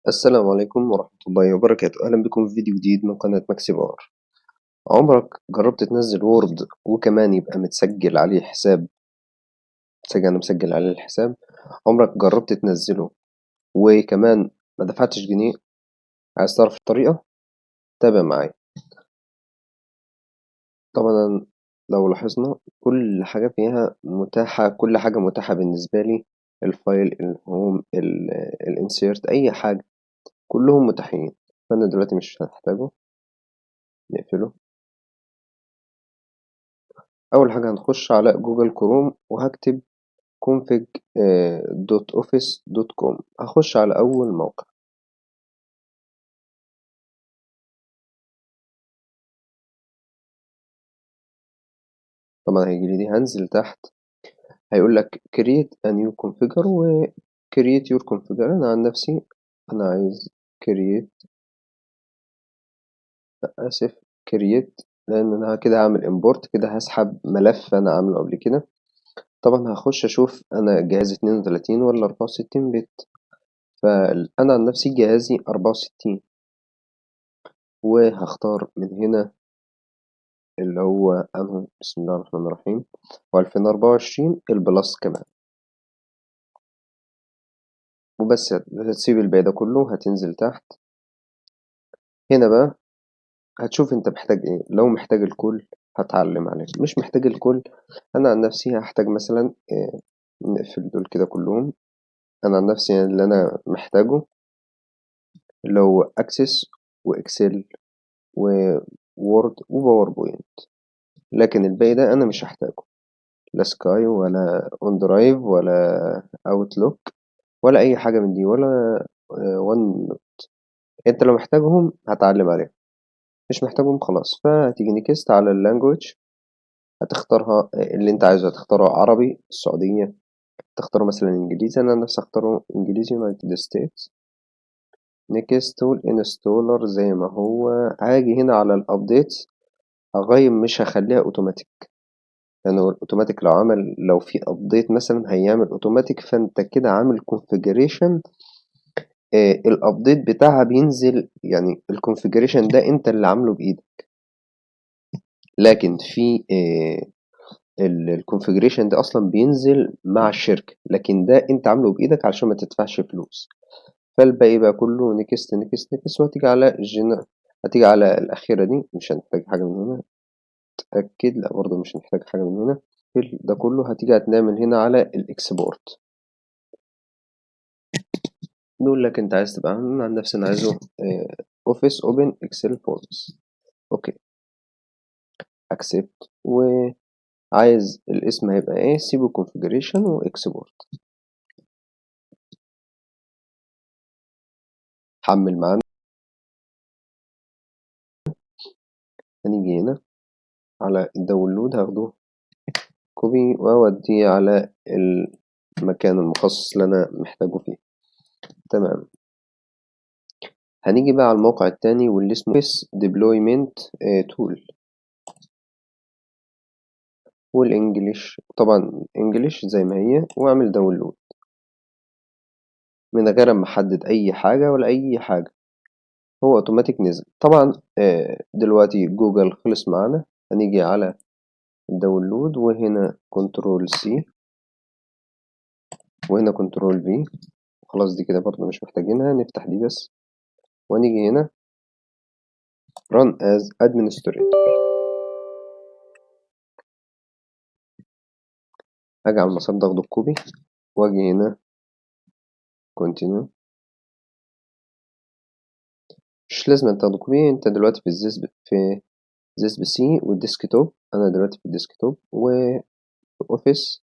السلام عليكم ورحمة الله وبركاته. أهلا بكم في فيديو جديد من قناة ماكسي باور. عمرك جربت تنزل وورد وكمان يبقى متسجل عليه حساب؟ أنا مسجل عليه الحساب. عمرك جربت تنزله وكمان ما دفعتش جنيه؟ عايز تعرف الطريقة؟ تابع معايا. طبعا لو لاحظنا كل حاجة فيها متاحة، كل حاجة متاحة بالنسبة لي. الفايل، الهوم، الانسيرت، أي حاجة كلهم متاحين. فأنا دلوقتي مش هحتاجه، نقفله. أول حاجة هنخش على جوجل كروم وهكتب config.office.com. هخش على أول موقع. طبعا هيجيلي دي، هنزل تحت هيقول لك create a new configure و create your configure. أنا عن نفسي أنا عايز create، آسف create، لأن أنا كده هعمل import، كده هسحب ملف أنا عامله قبل كده. طبعا هخش أشوف أنا جهازي 32 ولا 64 بت. فأنا عن نفسي جهازي 64، وهختار من هنا اللي هو أنهو، بسم الله الرحمن الرحيم، و2024 البلس كمان. وبس هتسيب الباقي ده كله، هتنزل تحت هنا بقى هتشوف انت محتاج ايه. لو محتاج الكل هتعلم عليه، مش محتاج الكل انا عن نفسي هحتاج مثلا نقفل دول كده كلهم. انا عن نفسي يعني اللي انا محتاجه اللي هو اكسس واكسل ووورد وباوربوينت، لكن الباقي ده انا مش هحتاجه، لا سكاي ولا اون درايف ولا اوتلوك ولا اي حاجه من دي، ولا وان. انت لو محتاجهم هتعلم عليهم، مش محتاجهم خلاص. فهتيجي نيكست على اللانجوج، هتختارها اللي انت عايزه. هتختاره عربي السعوديه، تختاره مثلا انجليزي. انا نفسي اختاره انجليزي يونايتد ستيتس. نيكست والانستولر زي ما هو. هاجي هنا على الابديتس هغير، مش هخليها اوتوماتيك، لأنه الأوتوماتيك لو في أبديت مثلا هيعمل أوتوماتيك، فأنت كده عامل configuration. الأبديت بتاعها بينزل، يعني الكونفيجريشن ده أنت اللي عامله بإيدك، لكن في الكونفيجريشن ده أصلا بينزل مع الشركة، لكن ده أنت عامله بإيدك علشان ما تدفعش فلوس. فالباقي بقى كله نكست نكست نكست، وهتيجي على هتيجي على الأخيرة دي، مش هنحتاج حاجة من هنا. تأكد، لا برضه مش هنحتاج حاجة من هنا. ده كله هتيجي هتنعمل هنا على الإكسبورت. بيقول لك انت عايز تبقى عن نفسي انا عايزه اوفيس اوبن اكسل فورمز. اوكي، اكسبت. وعايز الاسم هيبقى ايه؟ سيبه كونفيجريشن واكسبورت. حمل معانا. هنيجي هنا على الداونلود، هاخده كوبي واوديه على المكان المخصص اللي انا محتاجه فيه. تمام. هنيجي بقى على الموقع التاني واللي اسمه اوفيس ديبلويمنت تول، والانجليش طبعا انجليش زي ما هي، واعمل داونلود من غير ما احدد اي حاجة ولا اي حاجة، هو اوتوماتيك نزل. طبعا دلوقتي جوجل خلص معانا. هنيجي على الداونلود، وهنا كنترول سي، وهنا كنترول في. خلاص دي كده برضه مش محتاجينها، نفتح دي بس. ونيجي هنا run as administrator. هاجي على المسار ده اخده كوبي، واجي هنا continue. مش لازم انت تاخده كوبي، انت دلوقتي في زيس بي سي والديسكتوب. انا دلوقتي في الديسكتوب وفي اوفيس.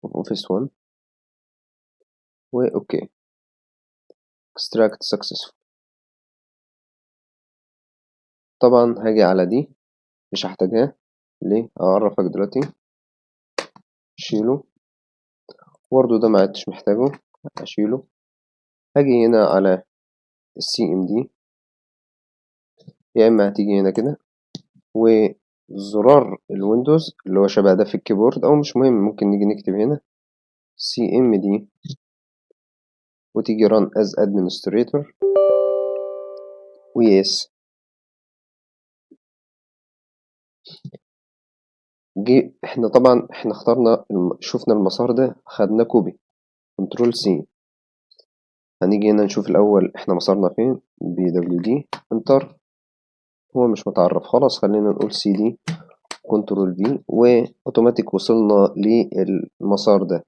وفي اوفيس 1 واوكي. extract successful. طبعا هاجي على دي، مش هحتاجها. ليه؟ هعرفك دلوقتي. شيله، برضه ده ما عدتش محتاجه، اشيله. هاجي هنا على السي ام دي، يا اما هتيجي هنا كده زرار الويندوز اللي هو شبه ده في الكيبورد، او مش مهم، ممكن نيجي نكتب هنا CMD وتيجي run as administrator ويس. احنا طبعا اخترنا شفنا المسار ده، خدنا كوبي كنترول سي. هنيجي هنا نشوف الاول احنا مسارنا فين، BWD انتر. هو مش متعرف، خلاص خلينا نقول CD كنترول V واوتوماتيك وصلنا للمسار ده.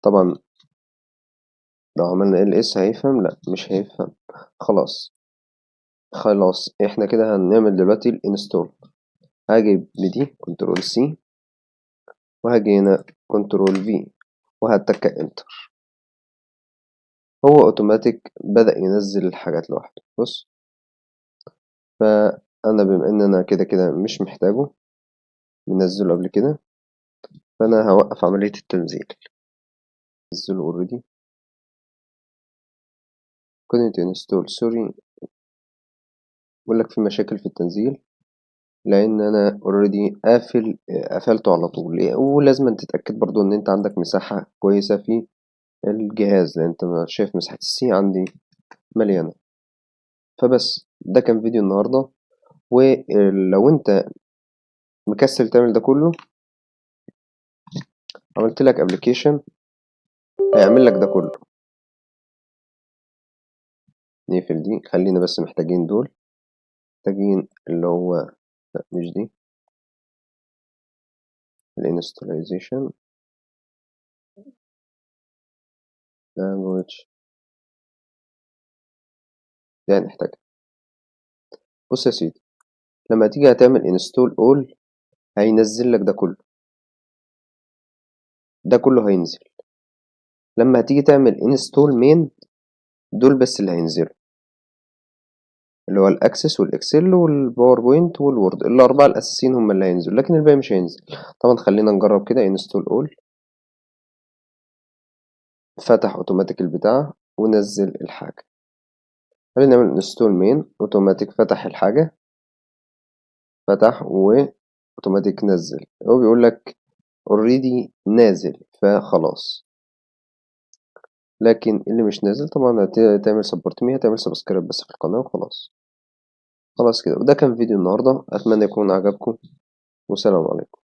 طبعا لو عملنا LS هيفهم؟ لا مش هيفهم. خلاص احنا كده هنعمل دلوقتي الانستول. هاجي بدي كنترول سي وهاجي هنا كنترول في وهتك انتر. هو اوتوماتيك بدأ ينزل الحاجات لوحده. بص، فانا بما ان انا كده كده مش محتاجه، منزله قبل كده، فانا هوقف عملية التنزيل. نزله اوريدي couldn't install sorry، بقولك في مشاكل في التنزيل لان انا اوريدي قفلته على طول. ولازم تتأكد برضو ان انت عندك مساحة كويسة في الجهاز، لان انت شايف مساحة السي عندي مليانة. فبس ده كان فيديو النهاردة. ولو انت مكسل تعمل ده كله، عملت لك ابلكيشن هيعمل لك ده كله. نقفل دي، خلينا بس محتاجين دول، محتاجين اللي هو، لا مش دي، الانستاليزيشن لانجويج دي هنحتاجها. بص يا سيدي، لما تيجي هتعمل انستول اول هينزل لك ده كله، ده كله هينزل. لما هتيجي تعمل انستول مين، دول بس اللي هينزلوا، اللي هو الاكسس والاكسل والباوربوينت والوورد، الاربعه الاساسيين هم اللي هينزلوا، لكن الباقي مش هينزل. طبعا خلينا نجرب كده، انستول اول، فتح اوتوماتيك البتاع ونزل الحاجه. خلينا نعمل انستول مين، اوتوماتيك فتح الحاجه، فتح واوتوماتيك نزل. هو بيقول لك اوريدي نازل فخلاص، لكن اللي مش نازل طبعا هتعمل سبورت مي، هتعمل سبسكرايب بس في القناه وخلاص. خلاص كده، وده كان فيديو النهارده، اتمنى يكون عجبكم، والسلام عليكم.